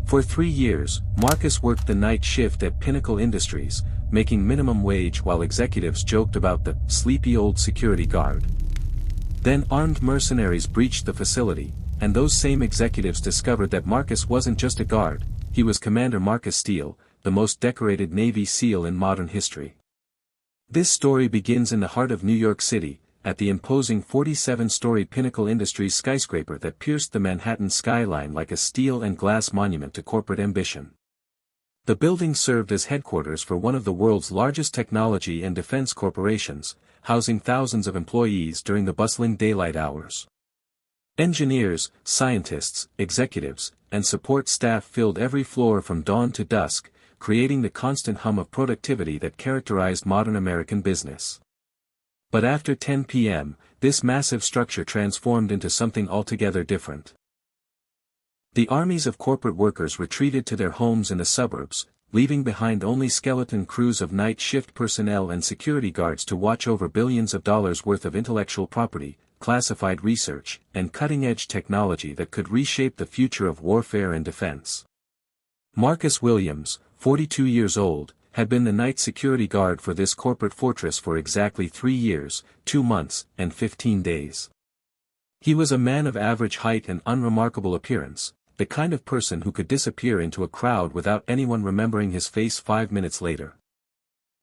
For 3 years, Marcus worked the night shift at Pinnacle Industries, making minimum wage while executives joked about the sleepy old security guard. Then armed mercenaries breached the facility, and those same executives discovered that Marcus wasn't just a guard, he was Commander Marcus Steele, the most decorated Navy SEAL in modern history. This story begins in the heart of New York City, at the imposing 47-story Pinnacle Industries skyscraper that pierced the Manhattan skyline like a steel and glass monument to corporate ambition. The building served as headquarters for one of the world's largest technology and defense corporations, housing thousands of employees during the bustling daylight hours. Engineers, scientists, executives, and support staff filled every floor from dawn to dusk, creating the constant hum of productivity that characterized modern American business. But after 10 p.m., this massive structure transformed into something altogether different. The armies of corporate workers retreated to their homes in the suburbs, leaving behind only skeleton crews of night shift personnel and security guards to watch over billions of dollars worth of intellectual property, classified research, and cutting-edge technology that could reshape the future of warfare and defense. Marcus Williams, 42 years old, had been the night security guard for this corporate fortress for exactly 3 years, 2 months, and 15 days. He was a man of average height and unremarkable appearance, the kind of person who could disappear into a crowd without anyone remembering his face 5 minutes later.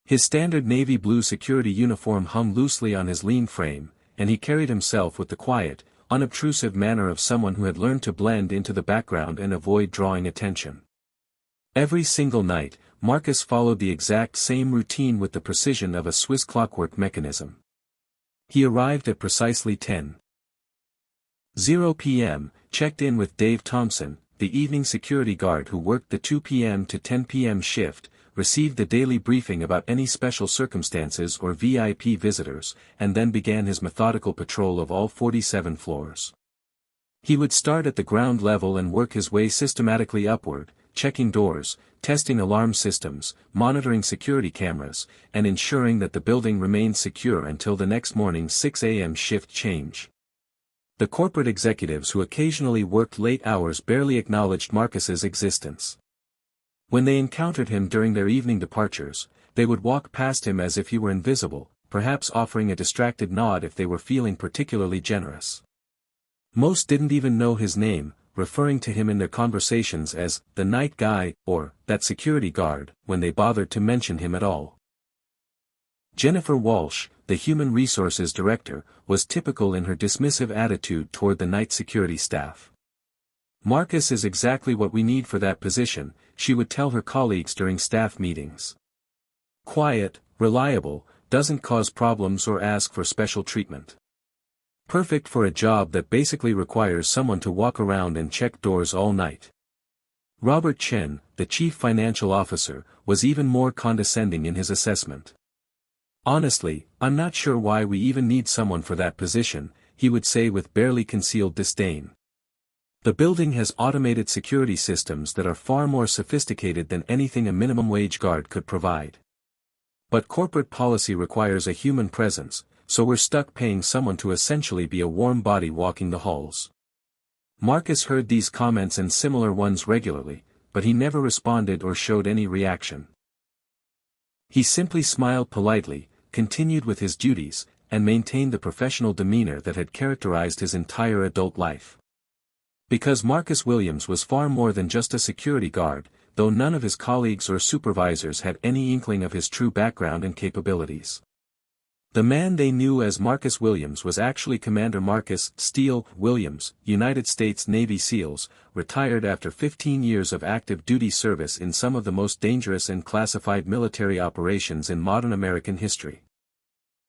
His standard navy blue security uniform hung loosely on his lean frame, and he carried himself with the quiet, unobtrusive manner of someone who had learned to blend into the background and avoid drawing attention. Every single night, Marcus followed the exact same routine with the precision of a Swiss clockwork mechanism. He arrived at precisely 10:00 p.m., checked in with Dave Thompson, the evening security guard who worked the 2 p.m. to 10 p.m. shift, received the daily briefing about any special circumstances or VIP visitors, and then began his methodical patrol of all 47 floors. He would start at the ground level and work his way systematically upward, checking doors, testing alarm systems, monitoring security cameras, and ensuring that the building remained secure until the next morning's 6 a.m. shift change. The corporate executives who occasionally worked late hours barely acknowledged Marcus's existence. When they encountered him during their evening departures, they would walk past him as if he were invisible, perhaps offering a distracted nod if they were feeling particularly generous. Most didn't even know his name, referring to him in their conversations as the night guy or that security guard, when they bothered to mention him at all. Jennifer Walsh, the human resources director, was typical in her dismissive attitude toward the night security staff. "Marcus is exactly what we need for that position," she would tell her colleagues during staff meetings. "Quiet, reliable, doesn't cause problems or ask for special treatment. Perfect for a job that basically requires someone to walk around and check doors all night." Robert Chen, the chief financial officer, was even more condescending in his assessment. "Honestly, I'm not sure why we even need someone for that position," he would say with barely concealed disdain. "The building has automated security systems that are far more sophisticated than anything a minimum wage guard could provide. But corporate policy requires a human presence, so we're stuck paying someone to essentially be a warm body walking the halls." Marcus heard these comments and similar ones regularly, but he never responded or showed any reaction. He simply smiled politely, continued with his duties, and maintained the professional demeanor that had characterized his entire adult life. Because Marcus Williams was far more than just a security guard, though none of his colleagues or supervisors had any inkling of his true background and capabilities. The man they knew as Marcus Williams was actually Commander Marcus Steele Williams, United States Navy SEALs, retired after 15 years of active duty service in some of the most dangerous and classified military operations in modern American history.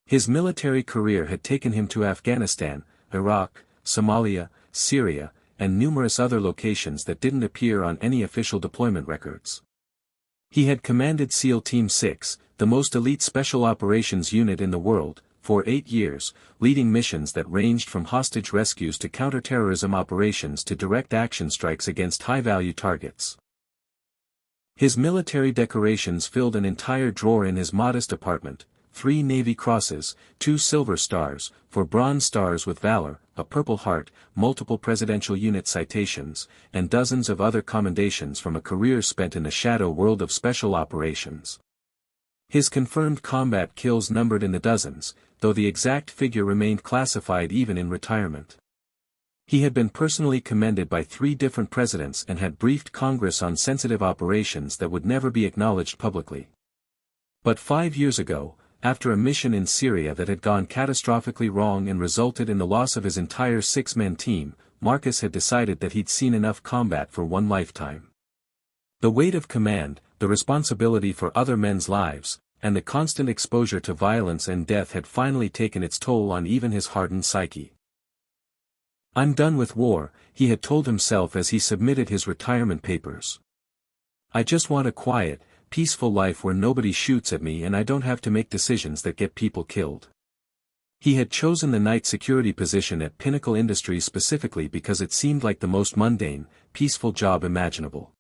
His military career had taken him to Afghanistan, Iraq, Somalia, Syria, and numerous other locations that didn't appear on any official deployment records. He had commanded SEAL Team 6, the most elite special operations unit in the world, for 8 years, leading missions that ranged from hostage rescues to counterterrorism operations to direct action strikes against high-value targets. His military decorations filled an entire drawer in his modest apartment, 3 Navy Crosses, 2 Silver Stars, 4 Bronze Stars with Valor, a Purple Heart, multiple Presidential Unit citations, and dozens of other commendations from a career spent in the shadow world of special operations. His confirmed combat kills numbered in the dozens, though the exact figure remained classified even in retirement. He had been personally commended by 3 different presidents and had briefed Congress on sensitive operations that would never be acknowledged publicly. But 5 years ago, after a mission in Syria that had gone catastrophically wrong and resulted in the loss of his entire 6-man team, Marcus had decided that he'd seen enough combat for one lifetime. The weight of command, the responsibility for other men's lives, and the constant exposure to violence and death had finally taken its toll on even his hardened psyche. "I'm done with war," he had told himself as he submitted his retirement papers. "I just want a quiet, peaceful life where nobody shoots at me and I don't have to make decisions that get people killed." He had chosen the night security position at Pinnacle Industries specifically because it seemed like the most mundane, peaceful job imaginable.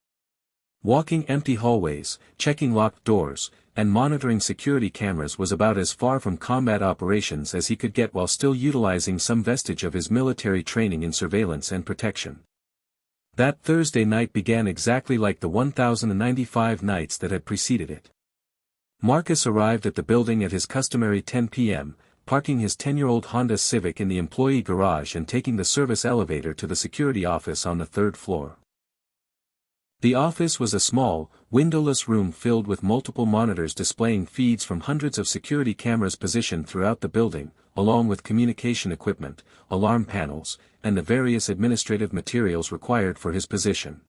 Walking empty hallways, checking locked doors, and monitoring security cameras was about as far from combat operations as he could get while still utilizing some vestige of his military training in surveillance and protection. That Thursday night began exactly like the 1,095 nights that had preceded it. Marcus arrived at the building at his customary 10 p.m., parking his 10-year-old Honda Civic in the employee garage and taking the service elevator to the security office on the 3rd floor. The office was a small, windowless room filled with multiple monitors displaying feeds from hundreds of security cameras positioned throughout the building, along with communication equipment, alarm panels, and the various administrative materials required for his position.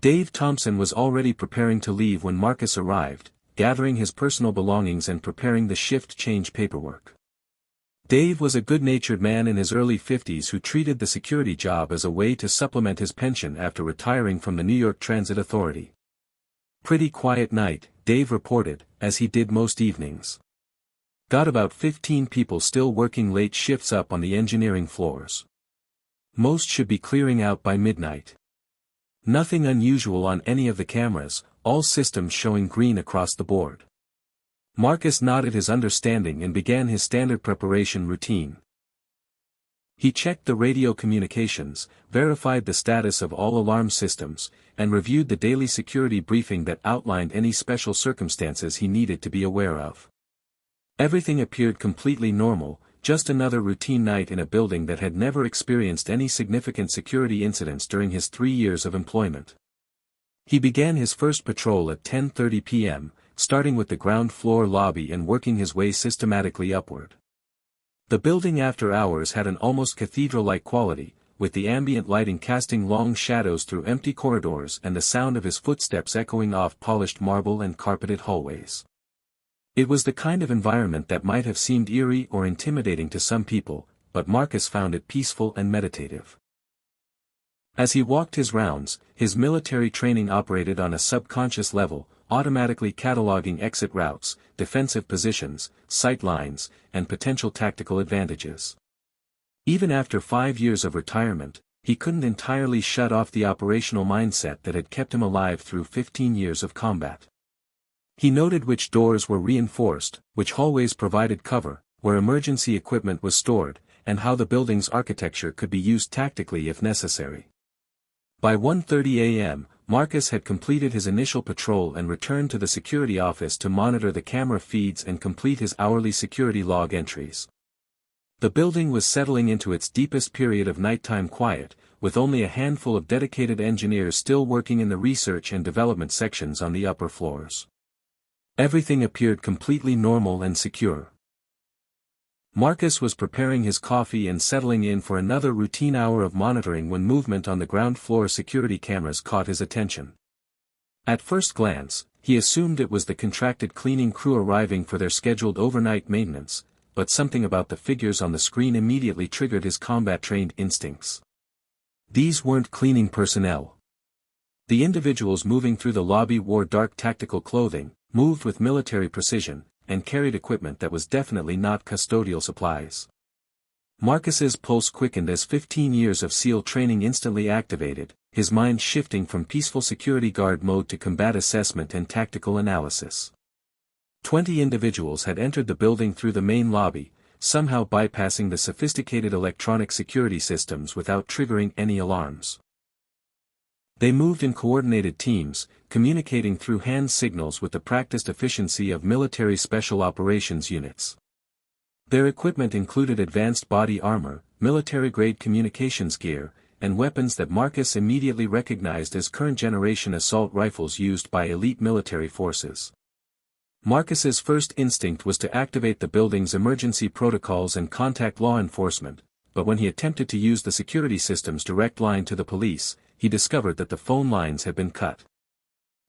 Dave Thompson was already preparing to leave when Marcus arrived, gathering his personal belongings and preparing the shift change paperwork. Dave was a good-natured man in his early 50s who treated the security job as a way to supplement his pension after retiring from the New York Transit Authority. "Pretty quiet night," Dave reported, as he did most evenings. "Got about 15 people still working late shifts up on the engineering floors. Most should be clearing out by midnight. Nothing unusual on any of the cameras, all systems showing green across the board." Marcus nodded his understanding and began his standard preparation routine. He checked the radio communications, verified the status of all alarm systems, and reviewed the daily security briefing that outlined any special circumstances he needed to be aware of. Everything appeared completely normal, just another routine night in a building that had never experienced any significant security incidents during his 3 years of employment. He began his first patrol at 10:30 p.m., starting with the ground floor lobby and working his way systematically upward. The building after hours had an almost cathedral-like quality, with the ambient lighting casting long shadows through empty corridors and the sound of his footsteps echoing off polished marble and carpeted hallways. It was the kind of environment that might have seemed eerie or intimidating to some people, but Marcus found it peaceful and meditative. As he walked his rounds, his military training operated on a subconscious level, automatically cataloging exit routes, defensive positions, sight lines, and potential tactical advantages. Even after 5 years of retirement, he couldn't entirely shut off the operational mindset that had kept him alive through 15 years of combat. He noted which doors were reinforced, which hallways provided cover, where emergency equipment was stored, and how the building's architecture could be used tactically if necessary. By 1:30 a.m., Marcus had completed his initial patrol and returned to the security office to monitor the camera feeds and complete his hourly security log entries. The building was settling into its deepest period of nighttime quiet, with only a handful of dedicated engineers still working in the research and development sections on the upper floors. Everything appeared completely normal and secure. Marcus was preparing his coffee and settling in for another routine hour of monitoring when movement on the ground floor security cameras caught his attention. At first glance, he assumed it was the contracted cleaning crew arriving for their scheduled overnight maintenance, but something about the figures on the screen immediately triggered his combat-trained instincts. These weren't cleaning personnel. The individuals moving through the lobby wore dark tactical clothing, moved with military precision, and carried equipment that was definitely not custodial supplies. Marcus's pulse quickened as 15 years of SEAL training instantly activated, his mind shifting from peaceful security guard mode to combat assessment and tactical analysis. 20 individuals had entered the building through the main lobby, somehow bypassing the sophisticated electronic security systems without triggering any alarms. They moved in coordinated teams, communicating through hand signals with the practiced efficiency of military special operations units. Their equipment included advanced body armor, military-grade communications gear, and weapons that Marcus immediately recognized as current-generation assault rifles used by elite military forces. Marcus's first instinct was to activate the building's emergency protocols and contact law enforcement, but when he attempted to use the security system's direct line to the police, he discovered that the phone lines had been cut.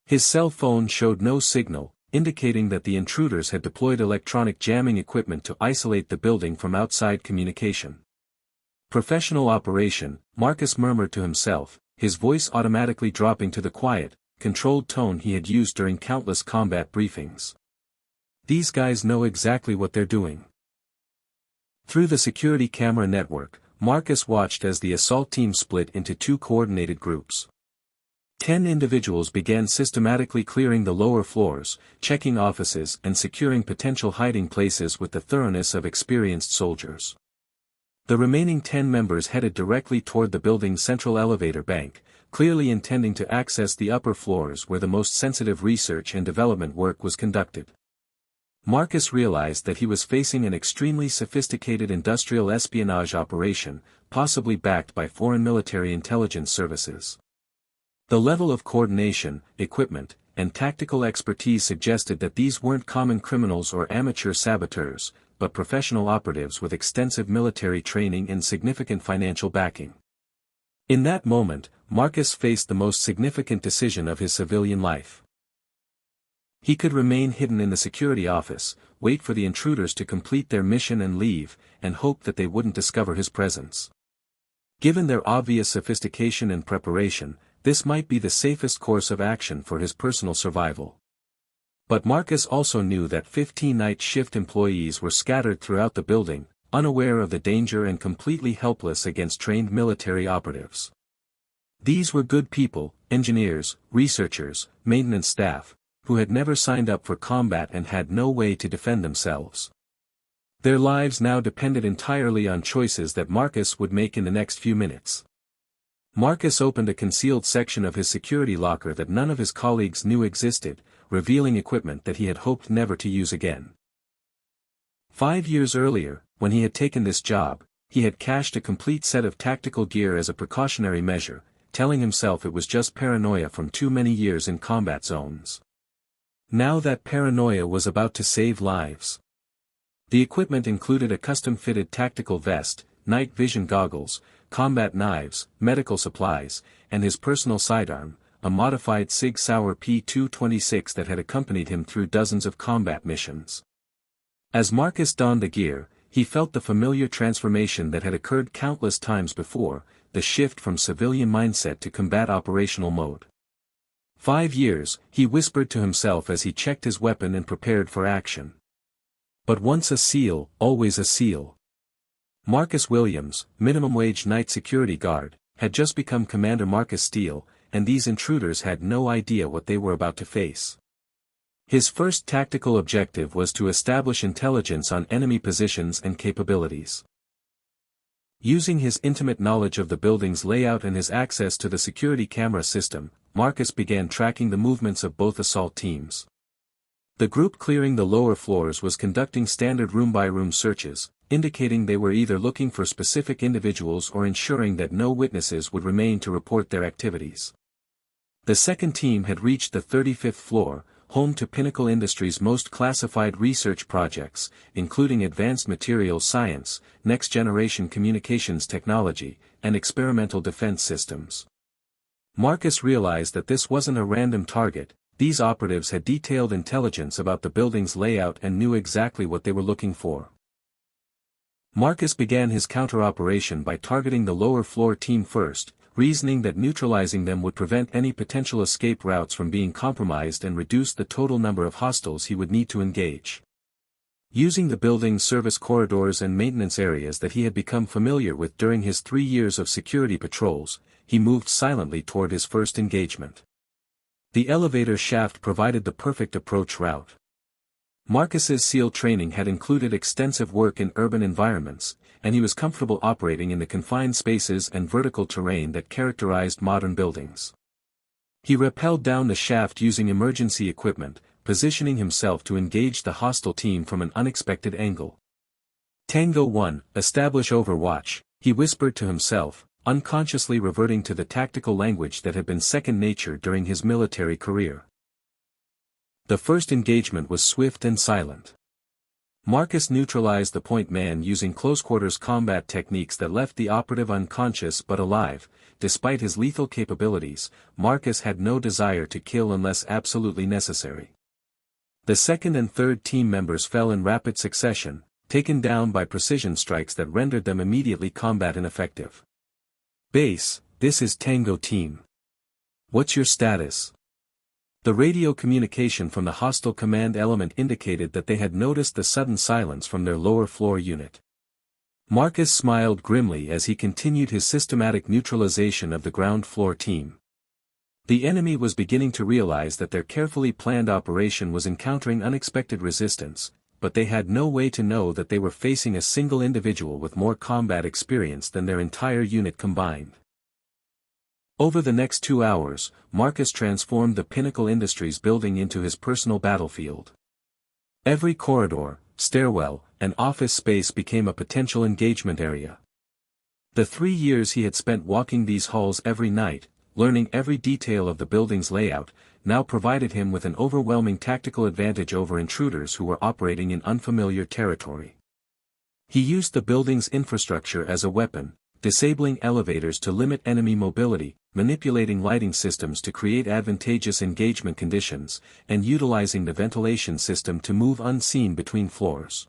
His cell phone showed no signal, indicating that the intruders had deployed electronic jamming equipment to isolate the building from outside communication. Professional operation, Marcus murmured to himself, his voice automatically dropping to the quiet, controlled tone he had used during countless combat briefings. These guys know exactly what they're doing. Through the security camera network, Marcus watched as the assault team split into two coordinated groups. 10 individuals began systematically clearing the lower floors, checking offices and securing potential hiding places with the thoroughness of experienced soldiers. The remaining 10 members headed directly toward the building's central elevator bank, clearly intending to access the upper floors where the most sensitive research and development work was conducted. Marcus realized that he was facing an extremely sophisticated industrial espionage operation, possibly backed by foreign military intelligence services. The level of coordination, equipment, and tactical expertise suggested that these weren't common criminals or amateur saboteurs, but professional operatives with extensive military training and significant financial backing. In that moment, Marcus faced the most significant decision of his civilian life. He could remain hidden in the security office, wait for the intruders to complete their mission and leave, and hope that they wouldn't discover his presence. Given their obvious sophistication and preparation, this might be the safest course of action for his personal survival. But Marcus also knew that 15 night shift employees were scattered throughout the building, unaware of the danger and completely helpless against trained military operatives. These were good people, engineers, researchers, maintenance staff, who had never signed up for combat and had no way to defend themselves. Their lives now depended entirely on choices that Marcus would make in the next few minutes. Marcus opened a concealed section of his security locker that none of his colleagues knew existed, revealing equipment that he had hoped never to use again. 5 years earlier, when he had taken this job, he had cached a complete set of tactical gear as a precautionary measure, telling himself it was just paranoia from too many years in combat zones. Now that paranoia was about to save lives. The equipment included a custom-fitted tactical vest, night vision goggles, combat knives, medical supplies, and his personal sidearm, a modified Sig Sauer P226 that had accompanied him through dozens of combat missions. As Marcus donned the gear, he felt the familiar transformation that had occurred countless times before, the shift from civilian mindset to combat operational mode. 5 years, he whispered to himself as he checked his weapon and prepared for action. But once a SEAL, always a SEAL. Marcus Williams, minimum-wage night security guard, had just become Commander Marcus Steele, and these intruders had no idea what they were about to face. His first tactical objective was to establish intelligence on enemy positions and capabilities. Using his intimate knowledge of the building's layout and his access to the security camera system, Marcus began tracking the movements of both assault teams. The group clearing the lower floors was conducting standard room-by-room searches, indicating they were either looking for specific individuals or ensuring that no witnesses would remain to report their activities. The second team had reached the 35th floor, home to Pinnacle Industries' most classified research projects, including advanced materials science, next-generation communications technology, and experimental defense systems. Marcus realized that this wasn't a random target. These operatives had detailed intelligence about the building's layout and knew exactly what they were looking for. Marcus began his counter-operation by targeting the lower floor team first, reasoning that neutralizing them would prevent any potential escape routes from being compromised and reduce the total number of hostiles he would need to engage. Using the building's service corridors and maintenance areas that he had become familiar with during his 3 years of security patrols, he moved silently toward his first engagement. The elevator shaft provided the perfect approach route. Marcus's SEAL training had included extensive work in urban environments, and he was comfortable operating in the confined spaces and vertical terrain that characterized modern buildings. He rappelled down the shaft using emergency equipment, positioning himself to engage the hostile team from an unexpected angle. Tango 1, establish overwatch, he whispered to himself, unconsciously reverting to the tactical language that had been second nature during his military career. The first engagement was swift and silent. Marcus neutralized the point man using close-quarters combat techniques that left the operative unconscious but alive. Despite his lethal capabilities, Marcus had no desire to kill unless absolutely necessary. The second and third team members fell in rapid succession, taken down by precision strikes that rendered them immediately combat ineffective. Base, this is Tango Team. What's your status? The radio communication from the hostile command element indicated that they had noticed the sudden silence from their lower floor unit. Marcus smiled grimly as he continued his systematic neutralization of the ground floor team. The enemy was beginning to realize that their carefully planned operation was encountering unexpected resistance, but they had no way to know that they were facing a single individual with more combat experience than their entire unit combined. Over the next 2 hours, Marcus transformed the Pinnacle Industries building into his personal battlefield. Every corridor, stairwell, and office space became a potential engagement area. The 3 years he had spent walking these halls every night, learning every detail of the building's layout, now provided him with an overwhelming tactical advantage over intruders who were operating in unfamiliar territory. He used the building's infrastructure as a weapon, disabling elevators to limit enemy mobility, manipulating lighting systems to create advantageous engagement conditions, and utilizing the ventilation system to move unseen between floors.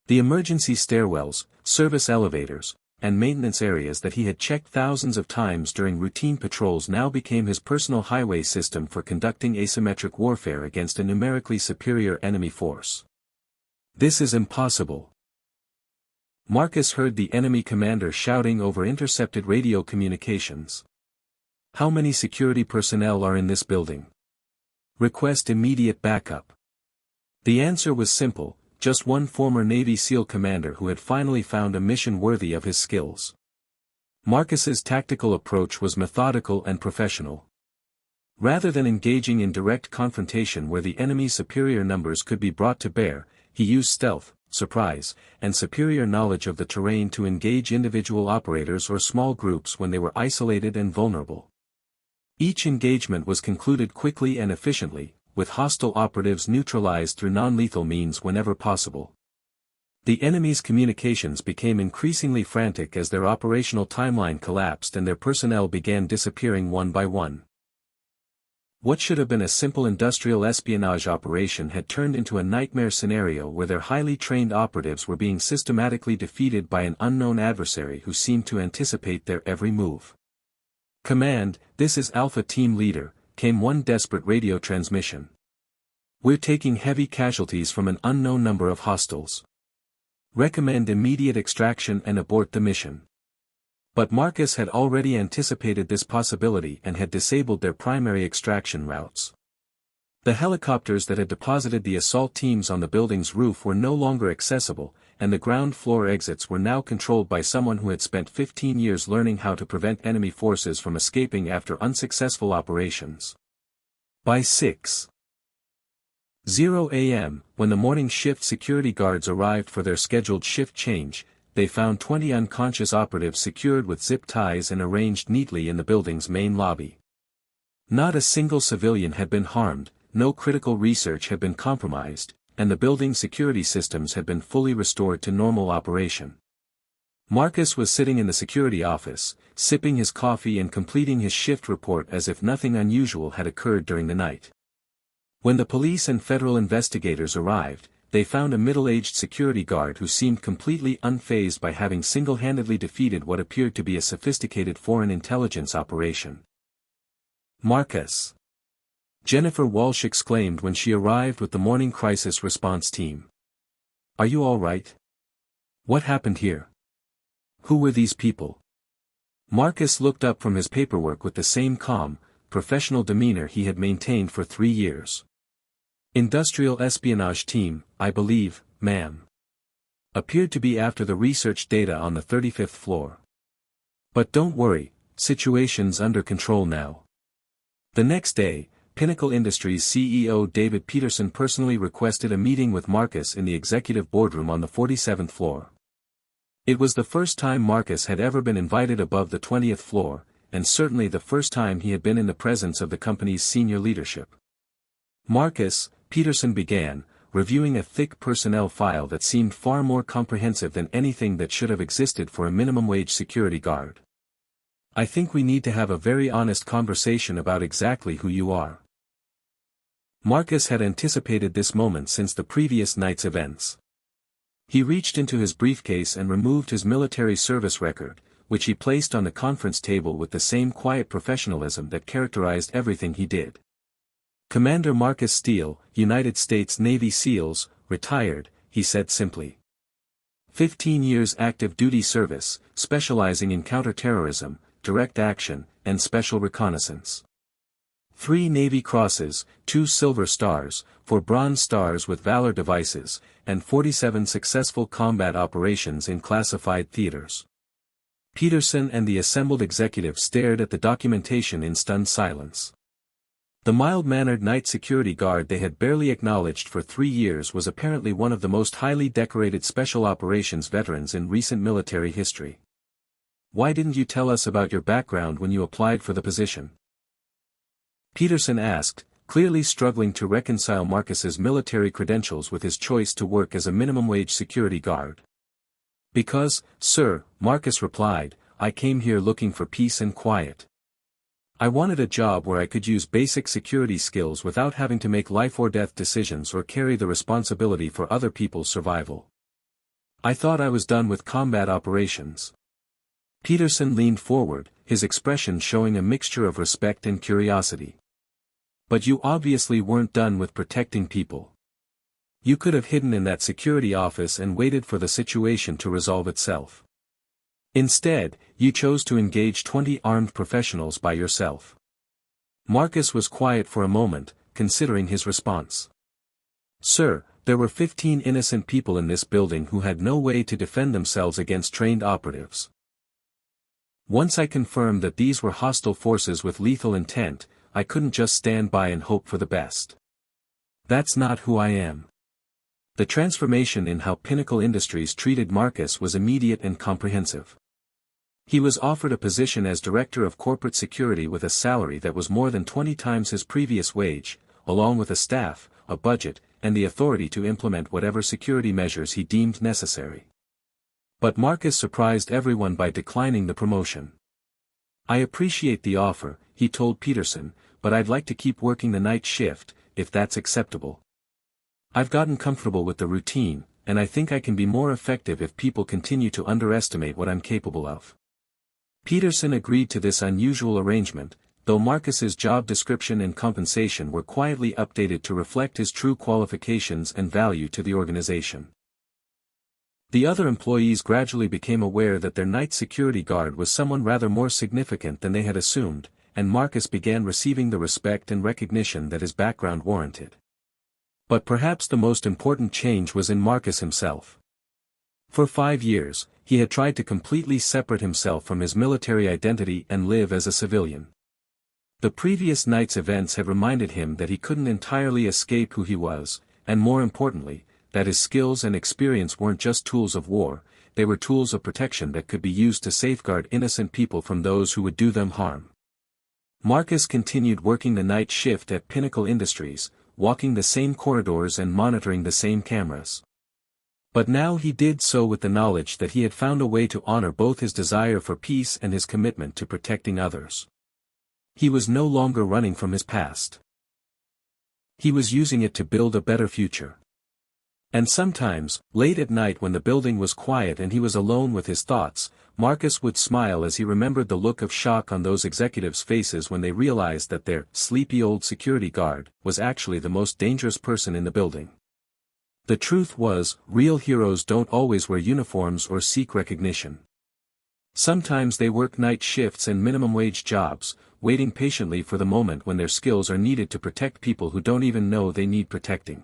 The emergency stairwells, service elevators, and maintenance areas that he had checked thousands of times during routine patrols now became his personal highway system for conducting asymmetric warfare against a numerically superior enemy force. This is impossible. Marcus heard the enemy commander shouting over intercepted radio communications. How many security personnel are in this building? Request immediate backup. The answer was simple, just one former Navy SEAL commander who had finally found a mission worthy of his skills. Marcus's tactical approach was methodical and professional. Rather than engaging in direct confrontation where the enemy's superior numbers could be brought to bear, he used stealth, surprise, and superior knowledge of the terrain to engage individual operators or small groups when they were isolated and vulnerable. Each engagement was concluded quickly and efficiently, with hostile operatives neutralized through non-lethal means whenever possible. The enemy's communications became increasingly frantic as their operational timeline collapsed and their personnel began disappearing one by one. What should have been a simple industrial espionage operation had turned into a nightmare scenario where their highly trained operatives were being systematically defeated by an unknown adversary who seemed to anticipate their every move. "Command, this is Alpha Team Leader," came one desperate radio transmission. "We're taking heavy casualties from an unknown number of hostiles. Recommend immediate extraction and abort the mission." But Marcus had already anticipated this possibility and had disabled their primary extraction routes. The helicopters that had deposited the assault teams on the building's roof were no longer accessible, and the ground floor exits were now controlled by someone who had spent 15 years learning how to prevent enemy forces from escaping after unsuccessful operations. By 6:00 a.m., when the morning shift security guards arrived for their scheduled shift change, they found 20 unconscious operatives secured with zip ties and arranged neatly in the building's main lobby. Not a single civilian had been harmed, no critical research had been compromised, and the building's security systems had been fully restored to normal operation. Marcus was sitting in the security office, sipping his coffee and completing his shift report as if nothing unusual had occurred during the night. When the police and federal investigators arrived, they found a middle-aged security guard who seemed completely unfazed by having single-handedly defeated what appeared to be a sophisticated foreign intelligence operation. "Marcus!" Jennifer Walsh exclaimed when she arrived with the morning crisis response team. "Are you all right? What happened here? Who were these people?" Marcus looked up from his paperwork with the same calm, professional demeanor he had maintained for 3 years. Industrial espionage team, I believe, ma'am. Appeared to be after the research data on the 35th floor. But don't worry, situation's under control now. The next day, Pinnacle Industries CEO David Peterson personally requested a meeting with Marcus in the executive boardroom on the 47th floor. It was the first time Marcus had ever been invited above the 20th floor, and certainly the first time he had been in the presence of the company's senior leadership. Marcus, Peterson began, reviewing a thick personnel file that seemed far more comprehensive than anything that should have existed for a minimum wage security guard. I think we need to have a very honest conversation about exactly who you are. Marcus had anticipated this moment since the previous night's events. He reached into his briefcase and removed his military service record, which he placed on the conference table with the same quiet professionalism that characterized everything he did. Commander Marcus Steele, United States Navy SEALs, retired, he said simply. 15 years active duty service, specializing in counterterrorism, direct action, and special reconnaissance. 3 Navy Crosses, 2 Silver Stars, 4 Bronze Stars with Valor devices, and 47 successful combat operations in classified theaters. Peterson and the assembled executives stared at the documentation in stunned silence. The mild-mannered night security guard they had barely acknowledged for 3 years was apparently one of the most highly decorated special operations veterans in recent military history. Why didn't you tell us about your background when you applied for the position? Peterson asked, clearly struggling to reconcile Marcus's military credentials with his choice to work as a minimum-wage security guard. Because, sir, Marcus replied, I came here looking for peace and quiet. I wanted a job where I could use basic security skills without having to make life-or-death decisions or carry the responsibility for other people's survival. I thought I was done with combat operations. Peterson leaned forward, his expression showing a mixture of respect and curiosity. But you obviously weren't done with protecting people. You could have hidden in that security office and waited for the situation to resolve itself. Instead, you chose to engage 20 armed professionals by yourself. Marcus was quiet for a moment, considering his response. Sir, there were 15 innocent people in this building who had no way to defend themselves against trained operatives. Once I confirmed that these were hostile forces with lethal intent, I couldn't just stand by and hope for the best. That's not who I am. The transformation in how Pinnacle Industries treated Marcus was immediate and comprehensive. He was offered a position as Director of Corporate Security with a salary that was more than 20 times his previous wage, along with a staff, a budget, and the authority to implement whatever security measures he deemed necessary. But Marcus surprised everyone by declining the promotion. I appreciate the offer, he told Peterson, but I'd like to keep working the night shift, if that's acceptable. I've gotten comfortable with the routine, and I think I can be more effective if people continue to underestimate what I'm capable of. Peterson agreed to this unusual arrangement, though Marcus's job description and compensation were quietly updated to reflect his true qualifications and value to the organization. The other employees gradually became aware that their night security guard was someone rather more significant than they had assumed, and Marcus began receiving the respect and recognition that his background warranted. But perhaps the most important change was in Marcus himself. For 5 years, he had tried to completely separate himself from his military identity and live as a civilian. The previous night's events had reminded him that he couldn't entirely escape who he was, and more importantly, that his skills and experience weren't just tools of war, they were tools of protection that could be used to safeguard innocent people from those who would do them harm. Marcus continued working the night shift at Pinnacle Industries, walking the same corridors and monitoring the same cameras. But now he did so with the knowledge that he had found a way to honor both his desire for peace and his commitment to protecting others. He was no longer running from his past. He was using it to build a better future. And sometimes, late at night when the building was quiet and he was alone with his thoughts, Marcus would smile as he remembered the look of shock on those executives' faces when they realized that their sleepy old security guard was actually the most dangerous person in the building. The truth was, real heroes don't always wear uniforms or seek recognition. Sometimes they work night shifts and minimum wage jobs, waiting patiently for the moment when their skills are needed to protect people who don't even know they need protecting.